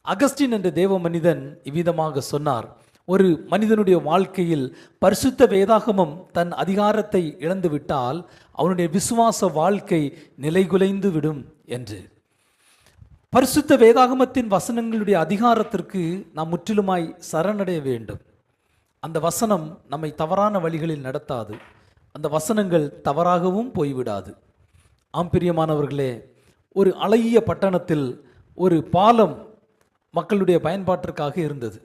Augustine என்ற தேவ மனிதன் இவ்விதமாக சொன்னார்: ஒரு மனிதனுடைய வாழ்க்கையில் பரிசுத்த வேதாகமம் தன் அதிகாரத்தை இழந்துவிட்டால் அவனுடைய விசுவாச வாழ்க்கை நிலைகுலைந்து விடும் என்று. பரிசுத்த வேதாகமத்தின் வசனங்களுடைய அதிகாரத்திற்கு நாம் முற்றிலுமாய் சரணடைய வேண்டும். அந்த வசனம் நம்மை தவறான வழிகளில் நடத்தாது. அந்த வசனங்கள் தவறாகவும் போய்விடாது. ஆம் பிரியமானவர்களே, ஒரு அழகிய பட்டணத்தில் ஒரு பாலம் மக்களுடைய பயன்பாட்டிற்காக இருந்தது.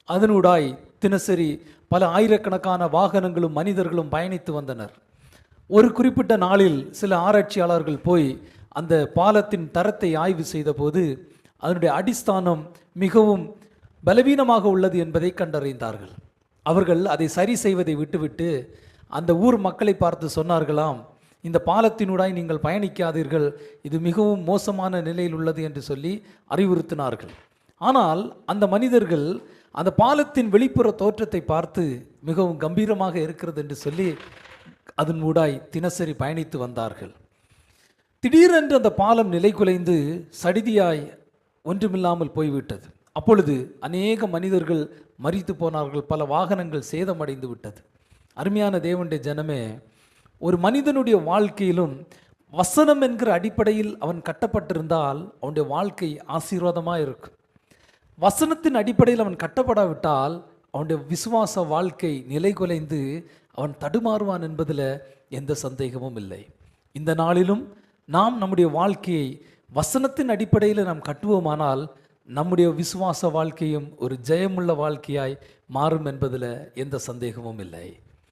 அதனூடாய் தினசரி பல ஆயிரக்கணக்கான வாகனங்களும் மனிதர்களும் பயணித்து வந்தனர். ஒரு குறிப்பிட்ட நாளில் சில ஆராய்ச்சியாளர்கள் போய் அந்த பாலத்தின் தரத்தை ஆய்வு செய்தபோது அதனுடைய அடிஸ்தானம் மிகவும் பலவீனமாக உள்ளது என்பதை கண்டறிந்தார்கள். அவர்கள் அதை சரி செய்வதை விட்டுவிட்டு அந்த ஊர் மக்களை பார்த்து சொன்னார்களாம்: இந்த பாலத்தினூடாய் நீங்கள் பயணிக்காதீர்கள், இது மிகவும் மோசமான நிலையில் உள்ளது என்று சொல்லி அறிவுறுத்தினார்கள். ஆனால் அந்த மனிதர்கள் அந்த பாலத்தின் வெளிப்புற தோற்றத்தை பார்த்து மிகவும் கம்பீரமாக இருக்கிறது என்று சொல்லி அதன் ஊடாய் தினசரி பயணித்து வந்தார்கள். திடீரென்று அந்த பாலம் நிலை குலைந்து சடிதியாய் ஒன்றுமில்லாமல் போய்விட்டது. அப்பொழுது அநேக மனிதர்கள் மரித்து போனார்கள், பல வாகனங்கள் சேதமடைந்து விட்டது. அருமையான தேவனுடைய ஜனமே, ஒரு மனிதனுடைய வாழ்க்கையிலும் வசனம் என்கிற அடிப்படையில் அவன் கட்டப்பட்டிருந்தால் அவனுடைய வாழ்க்கை ஆசீர்வாதமாக இருக்கும். வசனத்தின் அடிப்படையில் அவன் கட்டப்படாவிட்டால் அவனுடைய விசுவாச வாழ்க்கை நிலை குலைந்து அவன் தடுமாறுவான் என்பதில் எந்த சந்தேகமும் இல்லை. இந்த நாளிலும் நாம் நம்முடைய வாழ்க்கையை வசனத்தின் அடிப்படையில் நாம் கட்டுவோமானால் நம்முடைய விசுவாச வாழ்க்கையும் ஒரு ஜெயமுள்ள வாழ்க்கையாய் மாறும் என்பதில் எந்த சந்தேகமும் இல்லை.